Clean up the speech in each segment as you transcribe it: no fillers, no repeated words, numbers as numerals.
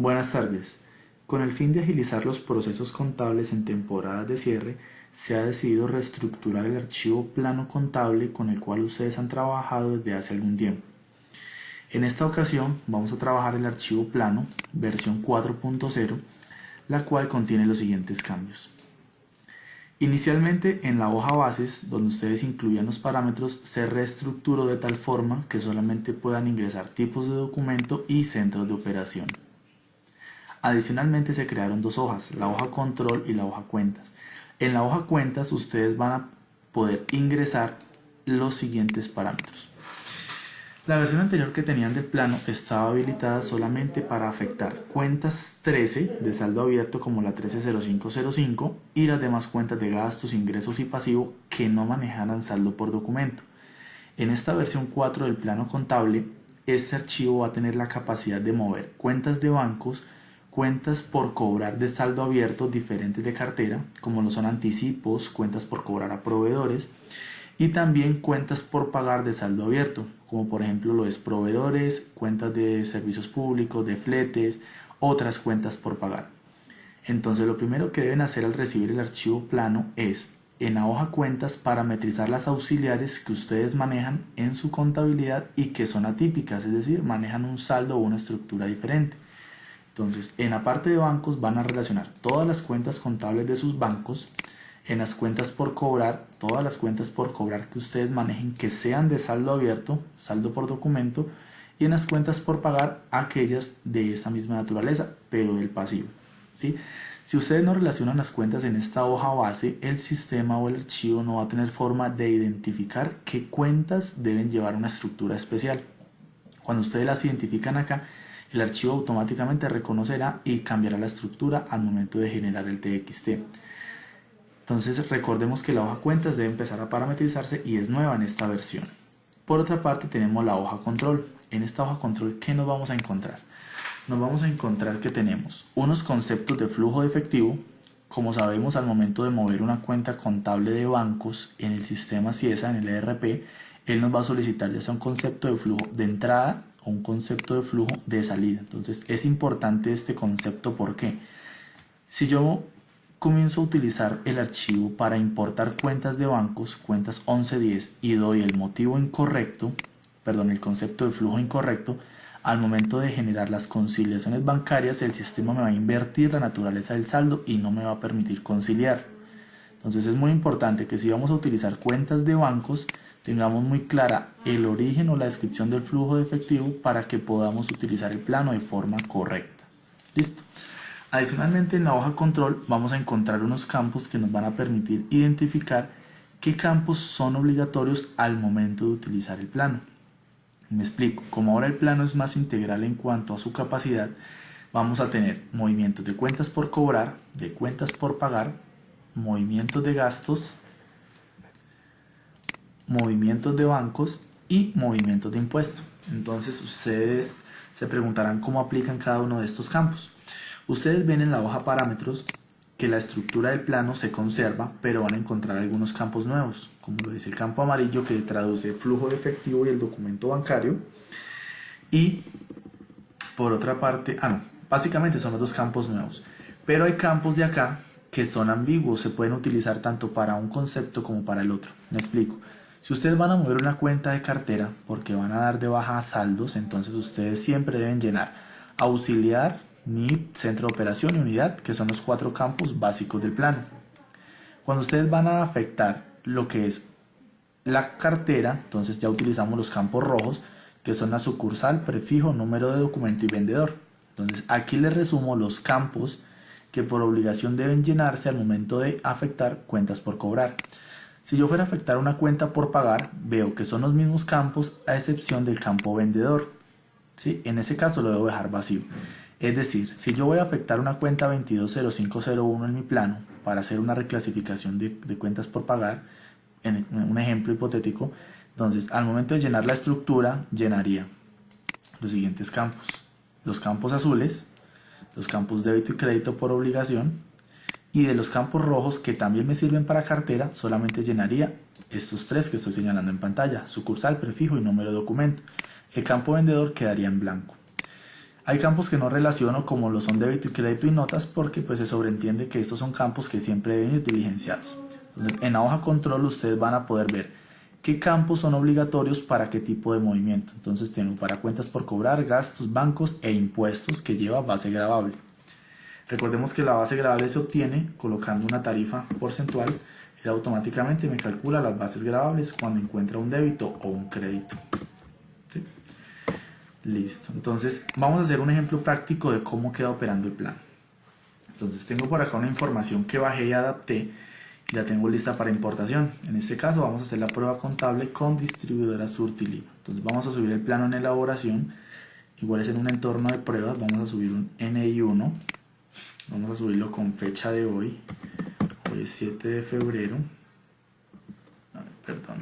Buenas tardes. Con el fin de agilizar los procesos contables en temporadas de cierre, se ha decidido reestructurar el archivo plano contable con el cual ustedes han trabajado desde hace algún tiempo. En esta ocasión vamos a trabajar el archivo plano, versión 4.0, la cual contiene los siguientes cambios. Inicialmente en la hoja bases, donde ustedes incluían los parámetros, se reestructuró de tal forma que solamente puedan ingresar tipos de documento y centros de operación. Adicionalmente se crearon dos hojas, la hoja control y la hoja cuentas. En la hoja cuentas ustedes van a poder ingresar los siguientes parámetros. La versión anterior que tenían del plano estaba habilitada solamente para afectar cuentas 13 de saldo abierto como la 130505 y las demás cuentas de gastos, ingresos y pasivos que no manejaran saldo por documento. En esta versión 4 del plano contable, este archivo va a tener la capacidad de mover cuentas de bancos, cuentas por cobrar de saldo abierto diferentes de cartera, como lo son anticipos, cuentas por cobrar a proveedores, y también cuentas por pagar de saldo abierto, como por ejemplo lo es proveedores, cuentas de servicios públicos, de fletes, otras cuentas por pagar. Entonces lo primero que deben hacer al recibir el archivo plano es, en la hoja cuentas, parametrizar las auxiliares que ustedes manejan en su contabilidad y que son atípicas, es decir, manejan un saldo o una estructura diferente. Entonces, en la parte de bancos van a relacionar todas las cuentas contables de sus bancos. En las cuentas por cobrar, todas las cuentas por cobrar que ustedes manejen que sean de saldo abierto, saldo por documento, y en las cuentas por pagar aquellas de esa misma naturaleza, pero del pasivo, ¿sí? Si ustedes no relacionan las cuentas en esta hoja base, el sistema o el archivo no va a tener forma de identificar qué cuentas deben llevar una estructura especial. Cuando ustedes las identifican acá, el archivo automáticamente reconocerá y cambiará la estructura al momento de generar el TXT. Entonces recordemos que la hoja cuentas debe empezar a parametrizarse y es nueva en esta versión. Por otra parte tenemos la hoja control. En esta hoja control, ¿qué nos vamos a encontrar? Nos vamos a encontrar que tenemos unos conceptos de flujo de efectivo. Como sabemos, al momento de mover una cuenta contable de bancos en el sistema CIESA, en el ERP, él nos va a solicitar ya sea un concepto de flujo de entrada o un concepto de flujo de salida. Entonces es importante este concepto porque si yo comienzo a utilizar el archivo para importar cuentas de bancos, cuentas 1110, y doy el motivo incorrecto, el concepto de flujo incorrecto, al momento de generar las conciliaciones bancarias, el sistema me va a invertir la naturaleza del saldo y no me va a permitir conciliar. Entonces es muy importante que si vamos a utilizar cuentas de bancos, tengamos muy clara el origen o la descripción del flujo de efectivo para que podamos utilizar el plano de forma correcta. Listo. Adicionalmente, en la hoja control vamos a encontrar unos campos que nos van a permitir identificar qué campos son obligatorios al momento de utilizar el plano. Me explico. Como ahora el plano es más integral en cuanto a su capacidad, vamos a tener movimientos de cuentas por cobrar, de cuentas por pagar, movimientos de gastos, movimientos de bancos y movimientos de impuestos. Entonces ustedes se preguntarán cómo aplican cada uno de estos campos. Ustedes ven en la hoja parámetros que la estructura del plano se conserva, pero van a encontrar algunos campos nuevos, como lo dice el campo amarillo que traduce flujo de efectivo y el documento bancario. Y por otra parte, básicamente son los dos campos nuevos, pero hay campos de acá que son ambiguos, se pueden utilizar tanto para un concepto como para el otro. Me explico. Si ustedes van a mover una cuenta de cartera porque van a dar de baja a saldos, entonces ustedes siempre deben llenar auxiliar, NIT, centro de operación y unidad, que son los cuatro campos básicos del plano. Cuando ustedes van a afectar lo que es la cartera, entonces ya utilizamos los campos rojos, que son la sucursal, prefijo, número de documento y vendedor. Entonces aquí les resumo los campos que por obligación deben llenarse al momento de afectar cuentas por cobrar. Si yo fuera a afectar una cuenta por pagar, veo que son los mismos campos a excepción del campo vendedor, ¿sí? En ese caso lo debo dejar vacío. Es decir, si yo voy a afectar una cuenta 220501 en mi plano para hacer una reclasificación de cuentas por pagar, en un ejemplo hipotético, entonces al momento de llenar la estructura, llenaría los siguientes campos. Los campos azules, los campos débito y crédito por obligación, y de los campos rojos que también me sirven para cartera, solamente llenaría estos tres que estoy señalando en pantalla: sucursal, prefijo y número de documento. El campo vendedor quedaría en blanco. Hay campos que no relaciono como lo son débito y crédito y notas porque pues se sobreentiende que estos son campos que siempre deben ir diligenciados. Entonces en la hoja control ustedes van a poder ver qué campos son obligatorios para qué tipo de movimiento. Entonces tengo para cuentas por cobrar, gastos, bancos e impuestos que lleva base gravable. Recordemos que la base gravable se obtiene colocando una tarifa porcentual. Él automáticamente me calcula las bases gravables cuando encuentra un débito o un crédito. ¿Sí? Listo. Entonces vamos a hacer un ejemplo práctico de cómo queda operando el plan. Entonces tengo por acá una información que bajé y adapté y la tengo lista para importación. En este caso vamos a hacer la prueba contable con distribuidora Surtiliva. Entonces vamos a subir el plano en elaboración. Igual es en un entorno de pruebas. Vamos a subir un NI1. Vamos a subirlo con fecha de hoy. Hoy es 7 de febrero. Perdón.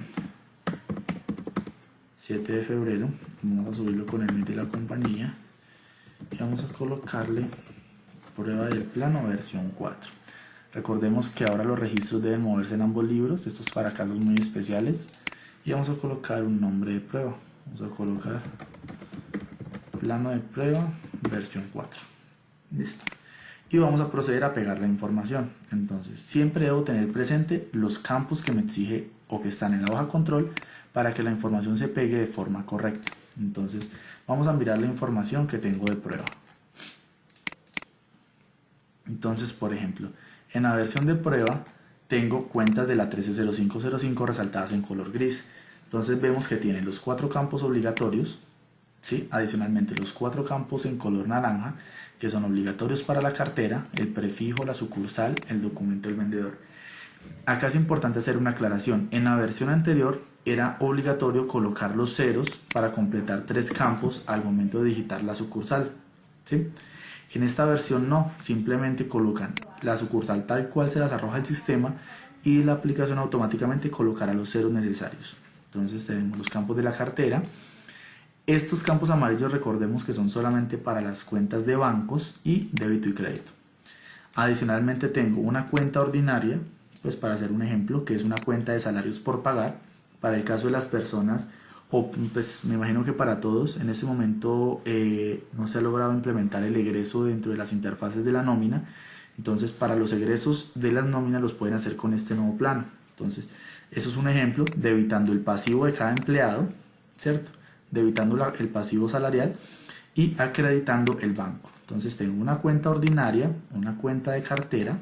7 de febrero. Vamos a subirlo con el NID de la compañía. Y vamos a colocarle prueba del plano versión 4. Recordemos que ahora los registros deben moverse en ambos libros. Esto es para casos muy especiales. Y vamos a colocar un nombre de prueba. Vamos a colocar plano de prueba versión 4. Listo. Y vamos a proceder a pegar la información. Entonces siempre debo tener presente los campos que me exige o que están en la hoja control para que la información se pegue de forma correcta. Entonces vamos a mirar la información que tengo de prueba. Entonces, por ejemplo, en la versión de prueba tengo cuentas de la 130505 resaltadas en color gris. Entonces vemos que tiene los 4 campos obligatorios, ¿sí? Adicionalmente los 4 campos en color naranja que son obligatorios para la cartera, el prefijo, la sucursal, el documento del vendedor. Acá es importante hacer una aclaración. En la versión anterior era obligatorio colocar los ceros para completar 3 campos al momento de digitar la sucursal, ¿sí? En esta versión no, simplemente colocan la sucursal tal cual se las arroja el sistema y la aplicación automáticamente colocará los ceros necesarios. Entonces tenemos los campos de la cartera. Estos campos amarillos recordemos que son solamente para las cuentas de bancos y débito y crédito. Adicionalmente tengo una cuenta ordinaria, pues para hacer un ejemplo, que es una cuenta de salarios por pagar. Para el caso de las personas, o pues me imagino que para todos, en este momento no se ha logrado implementar el egreso dentro de las interfaces de la nómina. Entonces para los egresos de las nóminas los pueden hacer con este nuevo plano. Entonces eso es un ejemplo, debitando el pasivo de cada empleado, ¿cierto? Debitando el pasivo salarial y acreditando el banco. Entonces tengo una cuenta ordinaria, una cuenta de cartera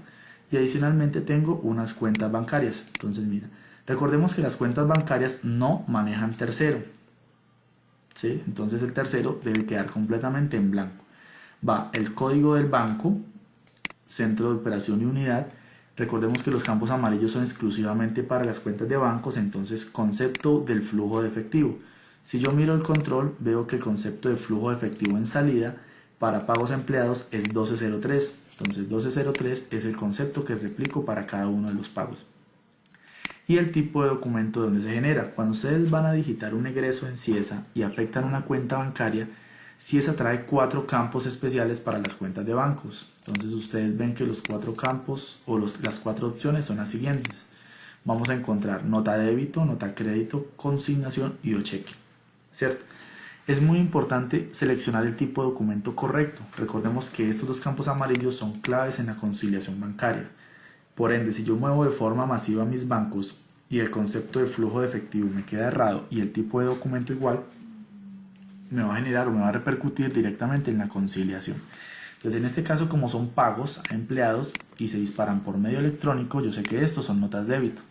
y adicionalmente tengo unas cuentas bancarias. Entonces mira, recordemos que las cuentas bancarias no manejan tercero, ¿sí? Entonces el tercero debe quedar completamente en blanco. Va el código del banco, centro de operación y unidad. Recordemos que los campos amarillos son exclusivamente para las cuentas de bancos, entonces concepto del flujo de efectivo. Si yo miro el control, veo que el concepto de flujo de efectivo en salida para pagos a empleados es 1203. Entonces 1203 es el concepto que replico para cada uno de los pagos. Y el tipo de documento donde se genera. Cuando ustedes van a digitar un egreso en Ciesa y afectan una cuenta bancaria, Ciesa trae 4 campos especiales para las cuentas de bancos. Entonces ustedes ven que los 4 campos o las 4 opciones son las siguientes. Vamos a encontrar nota débito, nota crédito, consignación y o cheque. ¿Cierto? Es muy importante seleccionar el tipo de documento correcto. Recordemos que estos 2 campos amarillos son claves en la conciliación bancaria. Por ende, si yo muevo de forma masiva mis bancos y el concepto de flujo de efectivo me queda errado y el tipo de documento igual, me va a generar o me va a repercutir directamente en la conciliación. Entonces, en este caso, como son pagos a empleados y se disparan por medio electrónico, yo sé que estos son notas débito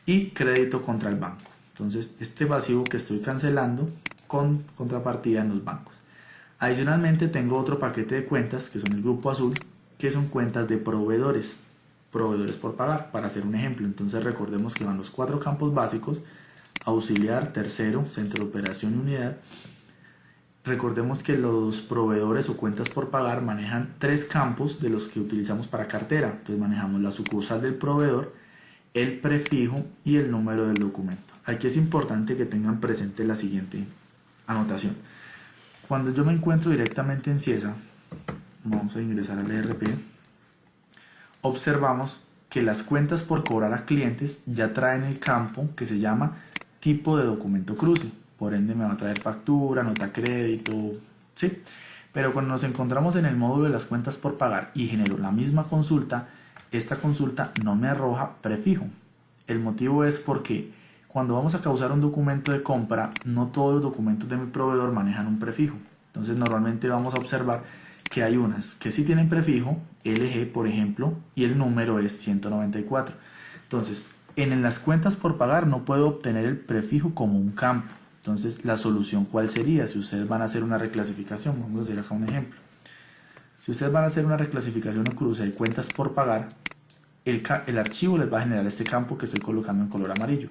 y crédito contra el banco. Entonces, este pasivo que estoy cancelando con contrapartida en los bancos. Adicionalmente, tengo otro paquete de cuentas que son el grupo azul, que son cuentas de proveedores por pagar, para hacer un ejemplo. Entonces, recordemos que van los 4 campos básicos: auxiliar, tercero, centro de operación y unidad. Recordemos que los proveedores o cuentas por pagar manejan 3 campos de los que utilizamos para cartera. Entonces, manejamos la sucursal del proveedor, el prefijo y el número del documento. Aquí es importante que tengan presente la siguiente anotación. Cuando yo me encuentro directamente en Ciesa, vamos a ingresar al ERP, observamos que las cuentas por cobrar a clientes ya traen el campo que se llama tipo de documento cruce. Por ende me va a traer factura, nota crédito, ¿sí? Pero cuando nos encontramos en el módulo de las cuentas por pagar y genero la misma consulta, esta consulta no me arroja prefijo. El motivo es porque cuando vamos a causar un documento de compra, no todos los documentos de mi proveedor manejan un prefijo. Entonces normalmente vamos a observar que hay unas que sí tienen prefijo, LG por ejemplo, y el número es 194. Entonces, en las cuentas por pagar no puedo obtener el prefijo como un campo. Entonces, la solución, ¿cuál sería? Si ustedes van a hacer una reclasificación, vamos a hacer acá un ejemplo. Si ustedes van a hacer una reclasificación o cruce de cuentas por pagar, el archivo les va a generar este campo que estoy colocando en color amarillo.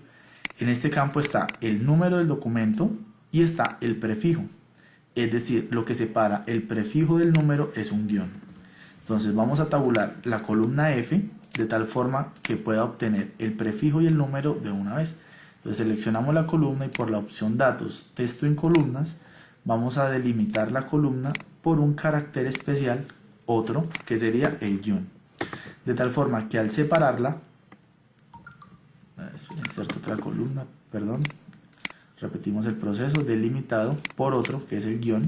En este campo está el número del documento y está el prefijo. Es decir, lo que separa el prefijo del número es un guión. Entonces vamos a tabular la columna F de tal forma que pueda obtener el prefijo y el número de una vez. Entonces seleccionamos la columna y por la opción datos, texto en columnas, vamos a delimitar la columna por un carácter especial, otro, que sería el guión. De tal forma que al separarla, inserto otra columna, perdón, repetimos el proceso, delimitado por otro, que es el guión,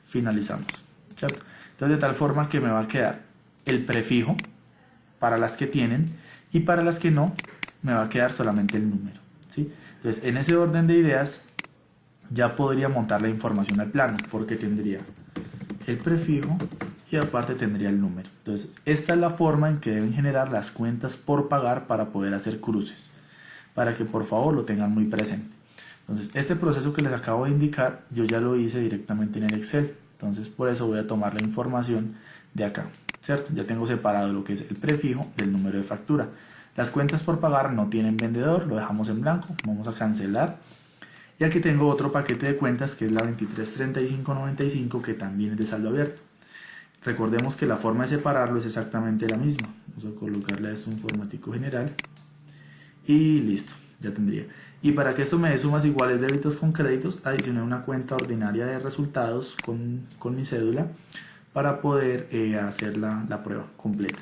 finalizamos, ¿cierto? Entonces de tal forma que me va a quedar el prefijo para las que tienen y para las que no, me va a quedar solamente el número, ¿sí? Entonces en ese orden de ideas ya podría montar la información al plano porque tendría el prefijo y aparte tendría el número. Entonces esta es la forma en que deben generar las cuentas por pagar para poder hacer cruces, para que por favor lo tengan muy presente. Entonces este proceso que les acabo de indicar yo ya lo hice directamente en el Excel, entonces por eso voy a tomar la información de acá, ¿cierto? Ya tengo separado lo que es el prefijo del número de factura. Las cuentas por pagar no tienen vendedor, lo dejamos en blanco, vamos a cancelar. Y aquí tengo otro paquete de cuentas que es la 233595 que también es de saldo abierto. Recordemos que la forma de separarlo es exactamente la misma. Vamos a colocarle a esto un formatico general y listo, ya tendría. Y para que esto me dé sumas iguales débitos con créditos, adicioné una cuenta ordinaria de resultados con mi cédula para poder hacer la prueba completa.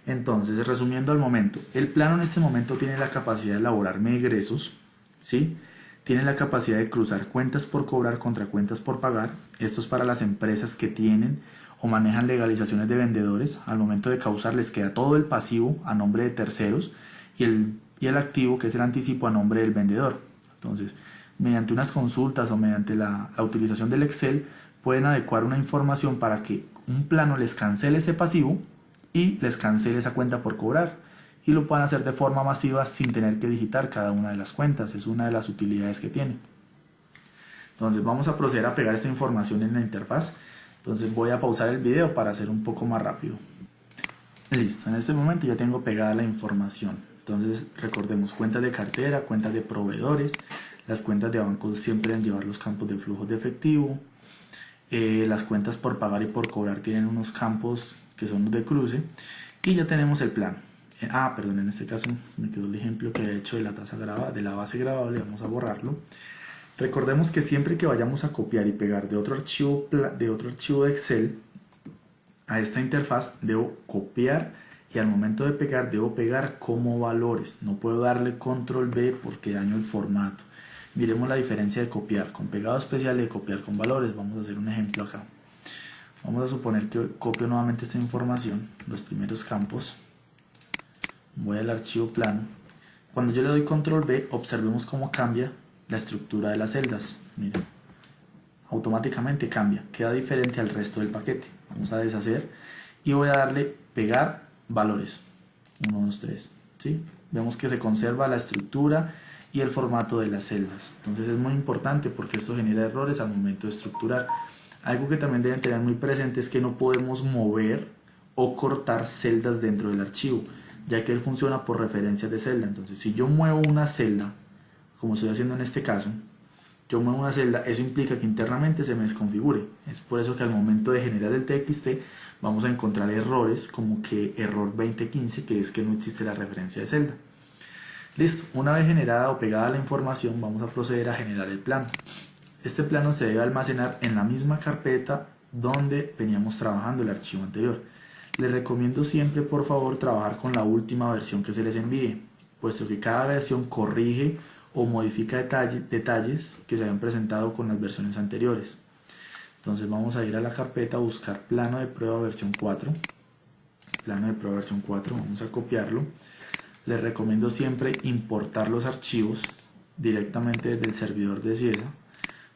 Entonces, resumiendo al momento, el plano en este momento tiene la capacidad de elaborarme egresos, ¿sí? Tiene la capacidad de cruzar cuentas por cobrar contra cuentas por pagar. Esto es para las empresas que tienen o manejan legalizaciones de vendedores. Al momento de causar les queda todo el pasivo a nombre de terceros y el activo, que es el anticipo, a nombre del vendedor. Entonces, mediante unas consultas o mediante la utilización del Excel, pueden adecuar una información para que un plano les cancele ese pasivo y les cancele esa cuenta por cobrar. Y lo puedan hacer de forma masiva sin tener que digitar cada una de las cuentas. Es una de las utilidades que tiene. Entonces vamos a proceder a pegar esta información en la interfaz. Entonces voy a pausar el video para hacer un poco más rápido. Listo, en este momento ya tengo pegada la información. Entonces recordemos cuentas de cartera, cuentas de proveedores. Las cuentas de bancos siempre deben llevar los campos de flujos de efectivo. Las cuentas por pagar y por cobrar tienen unos campos que son los de cruce. Y ya tenemos el plano. Perdón, en este caso me quedó el ejemplo que he hecho de la tasa grabada, de la base grabable, vamos a borrarlo. Recordemos que siempre que vayamos a copiar y pegar de otro archivo de Excel a esta interfaz, debo copiar y al momento de pegar debo pegar como valores. No puedo darle control V porque daño el formato. Miremos la diferencia de copiar con pegado especial y de copiar con valores. Vamos a hacer un ejemplo acá. Vamos a suponer que copio nuevamente esta información, los primeros campos. Voy al archivo plano. Cuando yo le doy control V, observemos cómo cambia la estructura de las celdas. Miren, automáticamente cambia, queda diferente al resto del paquete. Vamos a deshacer y voy a darle pegar valores. 1, 2, 3. ¿Sí? Vemos que se conserva la estructura y el formato de las celdas. Entonces es muy importante porque esto genera errores al momento de estructurar. Algo que también deben tener muy presente es que no podemos mover o cortar celdas dentro del archivo, ya que él funciona por referencias de celda. Entonces si yo muevo una celda, como estoy haciendo en este caso, yo muevo una celda, eso implica que internamente se me desconfigure. Es por eso que al momento de generar el TXT vamos a encontrar errores como que error 2015, que es que no existe la referencia de celda. Listo, una vez generada o pegada la información, vamos a proceder a generar el plano. Este plano se debe almacenar en la misma carpeta donde veníamos trabajando el archivo anterior. Les recomiendo siempre, por favor, trabajar con la última versión que se les envíe, puesto que cada versión corrige o modifica detalles que se habían presentado con las versiones anteriores. Entonces vamos a ir a la carpeta a buscar plano de prueba versión 4. Plano de prueba versión 4, vamos a copiarlo. Les recomiendo siempre importar los archivos directamente desde el servidor de Ciesa,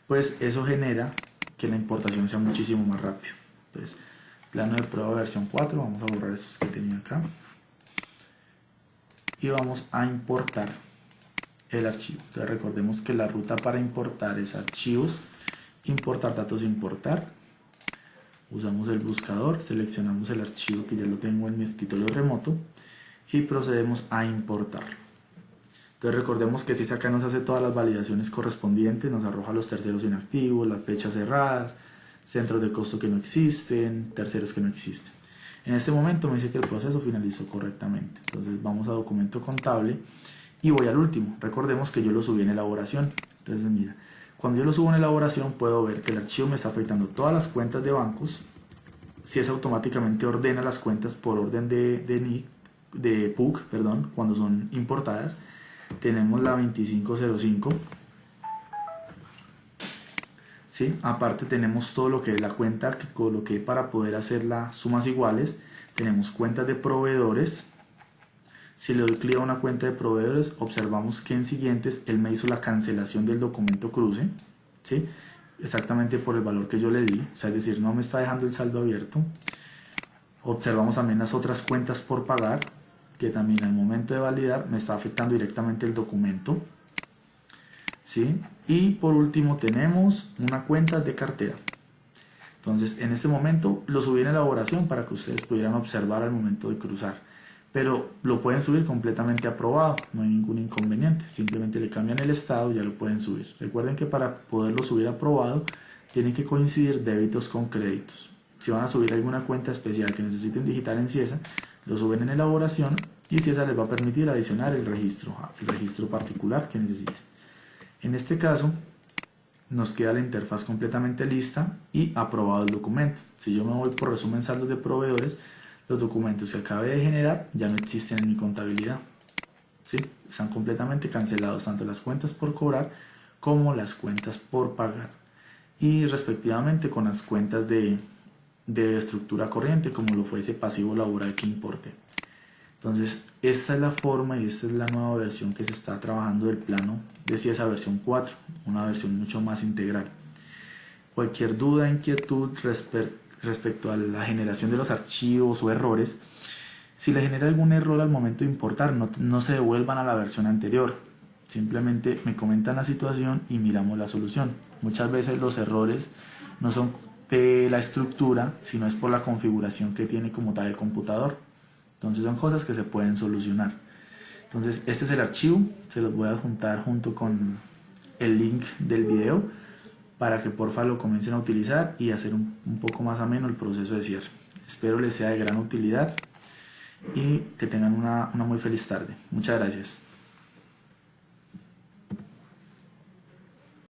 pues eso genera que la importación sea muchísimo más rápido. Entonces, plano de prueba versión 4, vamos a borrar estos que tenía acá y vamos a importar el archivo. Entonces recordemos que la ruta para importar es archivos, importar datos, importar. Usamos el buscador, seleccionamos el archivo que ya lo tengo en mi escritorio remoto y procedemos a importarlo. Entonces recordemos que si acá nos hace todas las validaciones correspondientes, nos arroja los terceros inactivos, las fechas cerradas, centros de costo que no existen, terceros que no existen. En este momento me dice que el proceso finalizó correctamente. Entonces vamos a documento contable y voy al último. Recordemos que yo lo subí en elaboración. Entonces mira, cuando yo lo subo en elaboración puedo ver que el archivo me está afectando todas las cuentas de bancos. Si es automáticamente ordena las cuentas por orden de PUC, perdón, cuando son importadas. Tenemos la 2505. ¿Sí? Aparte tenemos todo lo que es la cuenta que coloqué para poder hacer las sumas iguales. Tenemos cuentas de proveedores. Si le doy clic a una cuenta de proveedores, observamos que en siguientes él me hizo la cancelación del documento cruce, ¿sí? Exactamente por el valor que yo le di, o sea, es decir, no me está dejando el saldo abierto. Observamos también las otras cuentas por pagar, que también al momento de validar me está afectando directamente el documento, ¿sí? Y por último tenemos una cuenta de cartera. Entonces en este momento lo subí en elaboración para que ustedes pudieran observar al momento de cruzar, pero lo pueden subir completamente aprobado, no hay ningún inconveniente, simplemente le cambian el estado y ya lo pueden subir. Recuerden que para poderlo subir aprobado tienen que coincidir débitos con créditos. Si van a subir alguna cuenta especial que necesiten digitar en Ciesa, lo suben en elaboración y Ciesa les va a permitir adicionar el registro particular que necesiten. En este caso nos queda la interfaz completamente lista y aprobado el documento. Si yo me voy por resumen saldos de proveedores, los documentos que acabé de generar ya no existen en mi contabilidad, ¿sí? Están completamente cancelados tanto las cuentas por cobrar como las cuentas por pagar y respectivamente con las cuentas de estructura corriente como lo fuese pasivo laboral que importe. Entonces esta es la forma y esta es la nueva versión que se está trabajando del plano de Ciesa versión 4, una versión mucho más integral. Cualquier duda, inquietud respecto a la generación de los archivos o errores, si le genera algún error al momento de importar, no se devuelvan a la versión anterior, simplemente me comentan la situación y miramos la solución. Muchas veces los errores no son de la estructura, sino es por la configuración que tiene como tal el computador. Entonces son cosas que se pueden solucionar. Entonces este es el archivo, se los voy a adjuntar junto con el link del video para que porfa lo comiencen a utilizar y hacer un poco más ameno el proceso de cierre. Espero les sea de gran utilidad y que tengan una muy feliz tarde. Muchas gracias.